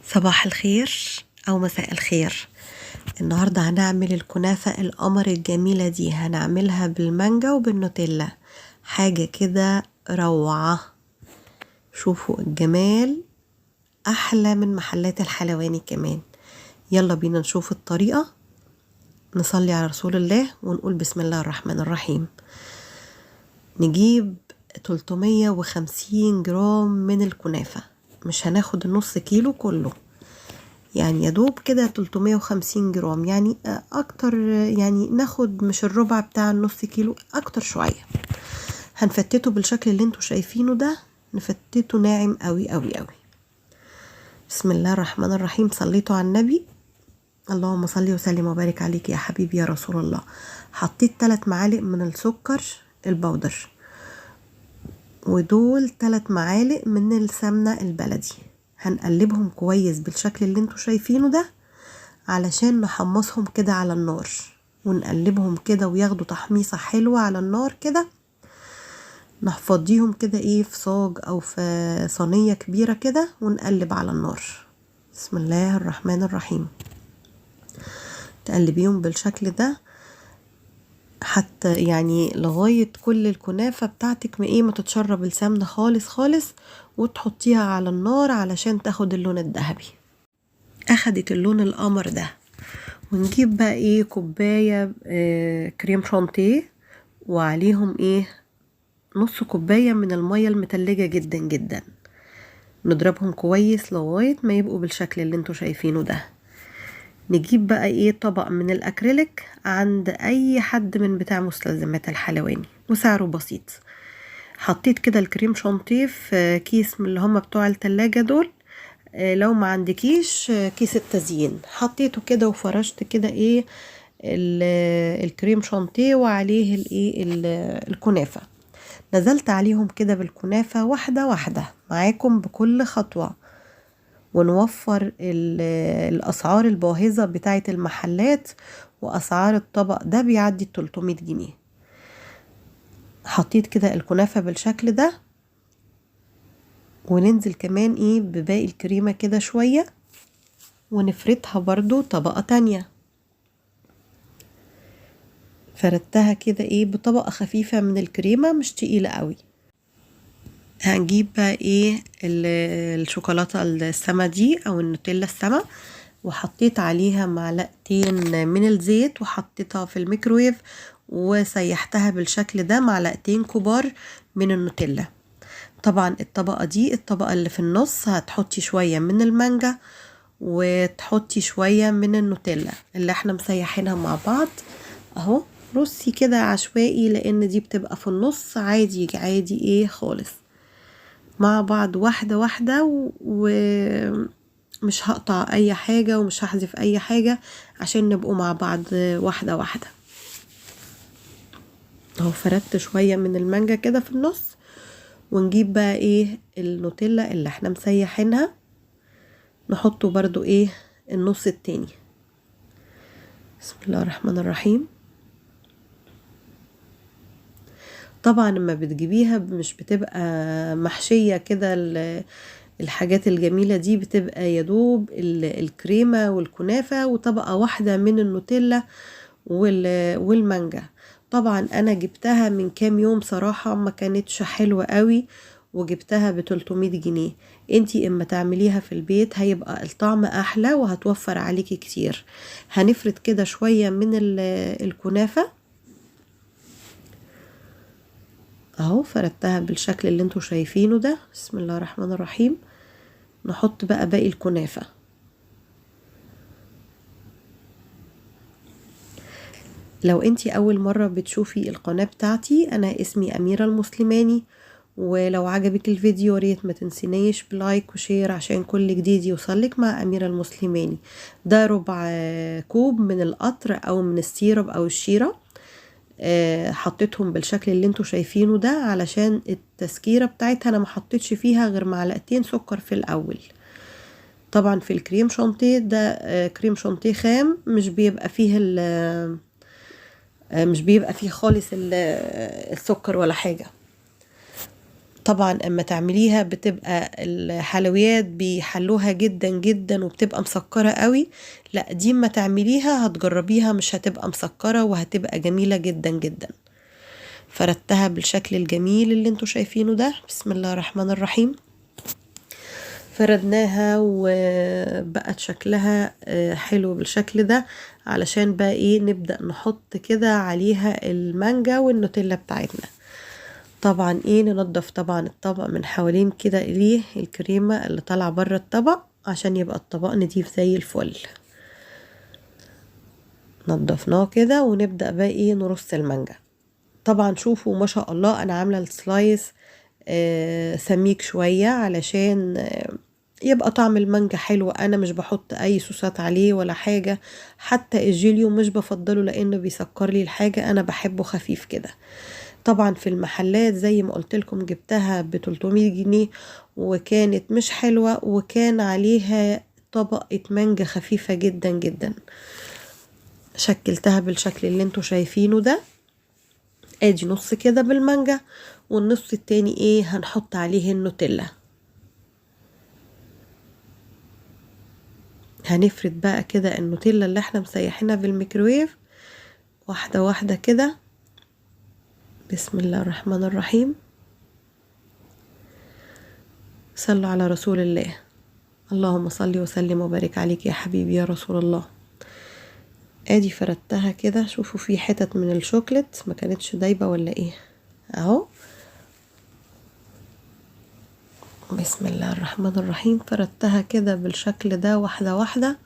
صباح الخير أو مساء الخير. النهاردة هنعمل الكنافة القمر الجميلة دي، هنعملها بالمانجا وبالنوتيلا، حاجة كده روعة. شوفوا الجمال، أحلى من محلات الحلواني كمان. يلا بينا نشوف الطريقة، نصلي على رسول الله ونقول بسم الله الرحمن الرحيم. نجيب 350 جرام من الكنافة، مش هناخد النص كيلو كله، يعني يدوب كده 350 جرام، يعني اكتر، يعني ناخد مش الربع بتاع النص كيلو، اكتر شوية. هنفتته بالشكل اللي انتوا شايفينه ده، نفتته ناعم قوي قوي قوي. بسم الله الرحمن الرحيم. صليتوا على النبي، اللهم صل وسلم وبارك عليك يا حبيبي يا رسول الله. حطيت 3 معالق من السكر البودر، ودول 3 معالق من السمنة البلدي. هنقلبهم كويس بالشكل اللي انتوا شايفينه ده علشان نحمصهم كده على النار، ونقلبهم كده وياخدوا تحميصة حلوة على النار كده. نفضيهم كده في صاج او في صينية كبيرة كده ونقلب على النار. بسم الله الرحمن الرحيم. تقلبيهم بالشكل ده حتى يعني لغاية كل الكنافة بتاعتك ما تتشرب السمنة خالص خالص، وتحطيها على النار علشان تاخد اللون الذهبي. اخدت اللون القمر ده، ونجيب بقى كوباية كريم شانتيه، وعليهم نص كوباية من المية المتلجة جدا جدا. نضربهم كويس لغاية ما يبقوا بالشكل اللي انتوا شايفينه ده. نجيب بقى طبق من الاكريليك عند اي حد من بتاع مستلزمات الحلواني، وسعره بسيط. حطيت كده الكريم شانتيه في كيس من اللي هم بتوع التلاجة دول، لو ما عندكيش كيس التزيين. حطيته كده وفرشت كده الكريم شانتيه وعليه الكنافة. نزلت عليهم كده بالكنافة واحدة واحدة معاكم بكل خطوة، ونوفر الأسعار الباهظة بتاعة المحلات، وأسعار الطبق ده بيعدي 300 جنيه. حطيت كده الكنافة بالشكل ده، وننزل كمان بباقي الكريمة كده شوية، ونفردها برضو طبقة تانية. فردتها كده بطبقة خفيفة من الكريمة، مش تقيلة قوي. هنجيب بقى الشوكولاتة السما دي او النوتيلا السما، وحطيت عليها معلقتين من الزيت، وحطيتها في الميكرويف وسيحتها بالشكل ده. معلقتين كبار من النوتيلا. طبعا الطبقة دي، الطبقة اللي في النص، هتحطي شوية من المانجا وتحطي شوية من النوتيلا اللي احنا مسيحينها مع بعض اهو. رصي كده عشوائي، لان دي بتبقى في النص، عادي عادي خالص مع بعض، واحدة واحدة، ومش هقطع اي حاجة ومش هحذف اي حاجة عشان نبقوا مع بعض واحدة واحدة اهو. فردت شوية من المانجا كده في النص، ونجيب بقى النوتيلا اللي احنا مسيحينها، نحطه برضو النص التاني. بسم الله الرحمن الرحيم. طبعا لما بتجيبيها مش بتبقى محشية كده الحاجات الجميلة دي، بتبقى يدوب الكريمة والكنافة وطبقة واحدة من النوتيلا والمانجا. طبعا انا جبتها من كام يوم صراحة، ما كانتش حلوة قوي، وجبتها ب300 جنيه. انتي اما تعمليها في البيت هيبقى الطعم احلى وهتوفر عليكي كتير. هنفرد كده شوية من الكنافة اهو. فردتها بالشكل اللي انتوا شايفينه ده. بسم الله الرحمن الرحيم. نحط بقى باقي الكنافة. لو انتي اول مرة بتشوفي القناة بتاعتي، انا اسمي اميرة المسلماني، ولو عجبك الفيديو ريت ما تنسينيش بلايك وشير عشان كل جديد يوصلك مع اميرة المسلماني. ده ربع كوب من القطر او من السيرب او الشيرة. حطيتهم بالشكل اللي انتوا شايفينه ده علشان التسكيرة بتاعتها انا ما حطيتش فيها غير معلقتين سكر في الاول. طبعا في الكريم شانتيه ده كريم شانتيه خام، مش بيبقى فيه مش بيبقى فيه خالص السكر ولا حاجة. طبعا اما تعمليها بتبقى الحلويات بيحلوها جدا جدا وبتبقى مسكرة قوي. لا دي اما تعمليها هتجربيها مش هتبقى مسكرة وهتبقى جميلة جدا جدا. فردتها بالشكل الجميل اللي انتوا شايفينه ده. بسم الله الرحمن الرحيم. فردناها وبقت شكلها حلو بالشكل ده. علشان بقى ايه نبدأ نحط كده عليها المانجا والنوتيلا بتاعتنا. طبعا ايه ننضف طبعا الطبق من حوالين كده ليه الكريمة اللي طالعة بره الطبق عشان يبقى الطبق نضيف زي الفل. نضفناه كده ونبدأ بقى ايه نرص المانجا. طبعا شوفوا ما شاء الله انا عاملة السلايس سميك شوية علشان يبقى طعم المانجا حلو. انا مش بحط اي صوصات عليه ولا حاجة. حتى الجيليو مش بفضله لانه بيسكر لي الحاجة. انا بحبه خفيف كده. طبعا في المحلات زي ما قلت لكم جبتها ب 300 جنيه وكانت مش حلوة وكان عليها طبقة مانجا خفيفة جدا جدا. شكلتها بالشكل اللي انتوا شايفينه ده. ادي نص كده بالمانجا والنص التاني ايه هنحط عليه النوتيلا. هنفرد بقى كده النوتيلا اللي احنا مسيحينها في الميكرويف واحدة واحدة كده. بسم الله الرحمن الرحيم. صلوا على رسول الله. اللهم صل وسلم وبارك عليك يا حبيبي يا رسول الله. ادي فردتها كده. شوفوا في حتت من الشوكليت ما كانتش دايبة ولا ايه اهو. بسم الله الرحمن الرحيم. فردتها كده بالشكل ده واحدة واحدة.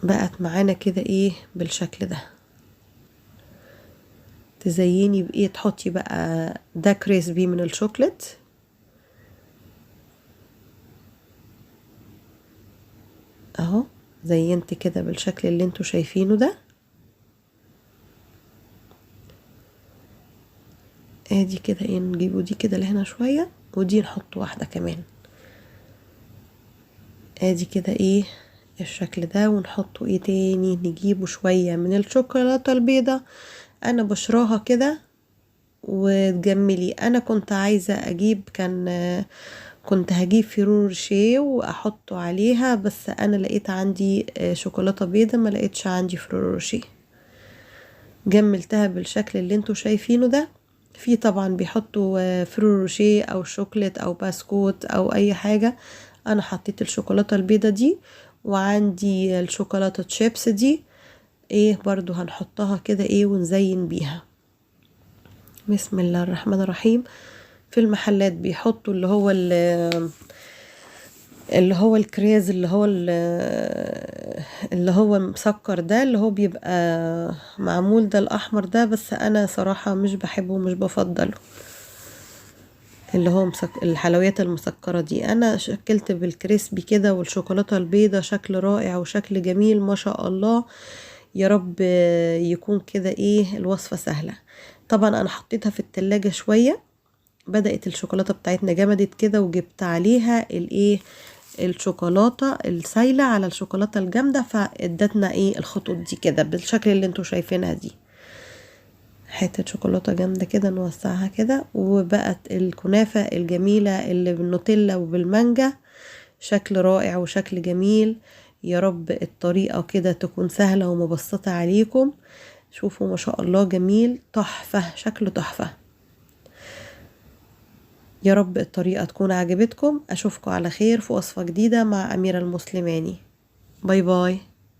بقت معانا كده ايه بالشكل ده. تزيني بايه تحطي بقى ده كريسبي من الشوكليت اهو. زينت كده بالشكل اللي انتوا شايفينه ده. ادي كده ايه نجيبه دي كده لهنا شوية ودي نحط واحدة كمان. ادي كده ايه الشكل ده. ونحطه ايه تاني نجيبه شوية من الشوكولاتة البيضة. انا بشراها كده وتجملي. انا كنت عايزة اجيب كنت هجيب فيرو روشيه واحطه عليها بس انا لقيت عندي شوكولاتة بيضة ما لقيتش عندي فيرو روشيه. جملتها بالشكل اللي انتوا شايفينه ده. في طبعا بيحطوا فرو روشيه او شوكليت او بسكوت او اي حاجة. انا حطيت الشوكولاتة البيضة دي وعندي الشوكولاتة تشيبس دي ايه برضو هنحطها كده ايه ونزين بيها. بسم الله الرحمن الرحيم. في المحلات بيحطوا اللي هو الكريز اللي هو مسكر ده اللي هو بيبقى معمول ده الاحمر ده. بس انا صراحة مش بحبه ومش بفضله اللي هو الحلويات المسكرة دي. انا شكلت بالكريسبي كده والشوكولاتة البيضة شكل رائع وشكل جميل ما شاء الله. يا رب يكون كده ايه الوصفة سهلة. طبعا انا حطيتها في التلاجة شوية. بدأت الشوكولاتة بتاعتنا جمدت كده وجبت عليها الايه الشوكولاتة السايلة على الشوكولاتة الجامدة فادتنا ايه الخطوط دي كده بالشكل اللي انتوا شايفينها دي. حتة شوكولاتة جامدة كده نوسعها كده وبقت الكنافة الجميلة اللي بالنوتيلا وبالمانجا شكل رائع وشكل جميل. يا رب الطريقة كده تكون سهلة ومبسطة عليكم. شوفوا ما شاء الله جميل تحفة شكله تحفة. يا رب الطريقة تكون عجبتكم. أشوفكم على خير في وصفة جديدة مع أميرة المسلماني. باي باي.